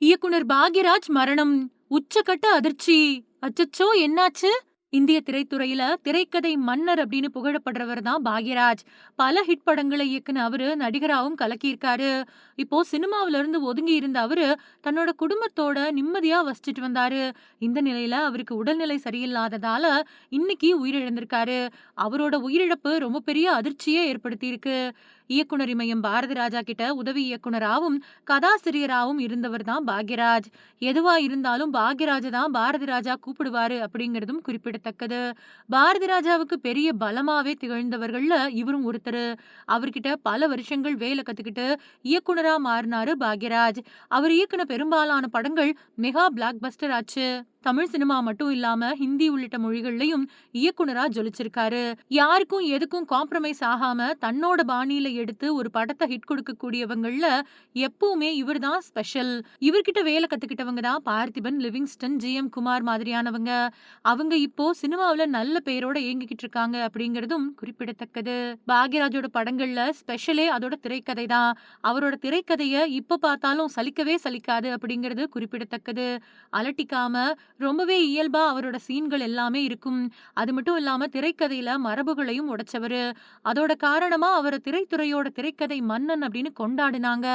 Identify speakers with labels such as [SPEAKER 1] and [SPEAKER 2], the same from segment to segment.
[SPEAKER 1] இயக்குனர் பாக்யராஜ் மரணம். உச்சக்கட்ட அதிர்ச்சி. அச்சச்சோ! என்னாச்சு? இந்திய திரைத்துறையில திரைக்கதை மன்னர் அப்படின்னு புகழப்படுறவர் தான் பாக்யராஜ். பல ஹிட் படங்களை இயக்குன அவரு நடிகராவும் கலக்கியிருக்காரு. இப்போ சினிமாவுல இருந்து ஒதுங்கி இருந்த அவரு தன்னோட குடும்பத்தோட நிம்மதியா வசிச்சுட்டு வந்தாரு. இந்த நிலையில அவருக்கு உடல்நிலை சரியில்லாததால இன்னைக்கு உயிரிழந்திருக்காரு. அவரோட உயிரிழப்பு ரொம்ப பெரிய அதிர்ச்சியே ஏற்படுத்தியிருக்கு. இயக்குனர் இமயம் பாரதி ராஜா கிட்ட உதவி இயக்குனராவும் கதாசிரியராவும் இருந்தவர் தான் பாக்யராஜ். எதுவா இருந்தாலும் பாக்யராஜ தான் பாரதி ராஜா கூப்பிடுவாரு அப்படிங்கிறதும் குறிப்பிடத்தக்கது. பாரதி ராஜாவுக்கு பெரிய பலமாவே திகழ்ந்தவர்கள்ல இவரும் ஒருத்தரு. அவர்கிட்ட பல வருஷங்கள் வேலை கத்துக்கிட்டு இயக்குனரா மாறினாரு பாக்யராஜ். அவர் இயக்குன பெரும்பாலான படங்கள் மெகா பிளாக் பஸ்டர் ஆச்சு. தமிழ் சினிமா மட்டும் இல்லாம ஹிந்தி உள்ளிட்ட மொழிகள்லயும் இயக்குனரா ஜொலிச்சிருக்காரு. யாருக்கும் எதுக்கும் காம்ப்ரமைஸ் ஆகாம தன்னோட பாணியில எடுத்து ஒரு படத்தை ஹிட் கொடுக்கக்கூடியவங்கள்ல எப்பவுமே இவர்தான் ஸ்பெஷல். இவர்கிட்ட வேலை கத்துக்கிட்டவங்க தான் பார்த்திபன், லிவிங்ஸ்டன், ஜி.எம். குமார் மாதிரியானவங்க. அவங்க இப்போ சினிமாவுல நல்ல பெயரோட இயங்கிக்கிட்டு இருக்காங்க அப்படிங்கிறதும் குறிப்பிடத்தக்கது. பாக்யராஜோட படங்கள்ல ஸ்பெஷலே அதோட திரைக்கதை தான். அவரோட திரைக்கதைய இப்ப பார்த்தாலும் சலிக்கவே சலிக்காது அப்படிங்கிறது குறிப்பிடத்தக்கது. அலட்டிக்காம ரொம்பவே இயல்பா அவரோட சீன்கள் எல்லாமே இருக்கும். அது மட்டும் இல்லாம திரைக்கதையில மரபுகளையும் உடைச்சவரு. அதோட காரணமா அவர திரைத்துறையோட திரைக்கதை மன்னன் அப்படின்னு கொண்டாடினாங்க.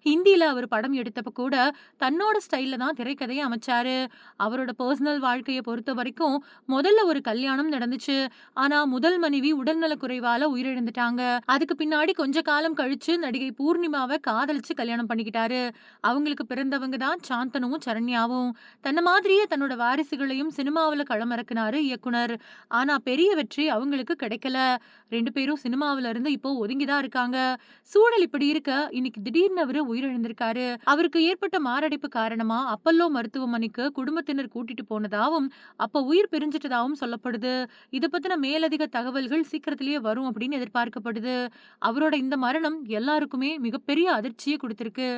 [SPEAKER 1] ஹிந்தில அவர் படம் எடுத்தப்ப கூட தன்னோட ஸ்டைல்ல தான் திரைக்கதையை அமைச்சாரு. அவரோட பர்சனல் வாழ்க்கைய பொறுத்த வரைக்கும் முதல்ல ஒரு கல்யாணம் நடந்துச்சு. ஆனா முதல் மனைவி உடல்நலக் குறைவால உயிரிழந்துட்டாங்க. அதுக்கு பின்னாடி கொஞ்ச காலம் கழிச்சு நடிகை பூர்ணிமாவ காதலிச்சு கல்யாணம் பண்ணிக்கிட்டாரு. அவங்களுக்கு பிறந்தவங்க தான் சாந்தனுவும் சரண்யாவும். தன்ன மாதிரியே தன்னோட வாரிசுகளையும் சினிமாவுல களமிறக்குனாரு இயக்குனர். ஆனா பெரிய வெற்றி அவங்களுக்கு கிடைக்கல. 2 பேரும் சினிமாவுல இருந்து இப்போ ஒதுங்கிதான் இருக்காங்க. சூழல் இப்படி இருக்க இன்னைக்கு திடீர்னு அவரு உயிரிழந்திருக்காரு. அவருக்கு ஏற்பட்ட மாரடைப்பு காரணமா அப்பல்லோ மருத்துவமனைக்கு குடும்பத்தினர் கூட்டிட்டு போனதாவும், அப்ப உயிர் பிரிஞ்சிட்டதாவும் சொல்லப்படுது. இத பத்தின மேலதிக தகவல்கள் சீக்கிரத்திலேயே வரும் அப்படின்னு எதிர்பார்க்கப்படுது. அவரோட இந்த மரணம் எல்லாருக்குமே மிகப்பெரிய அதிர்ச்சியை கொடுத்திருக்கு.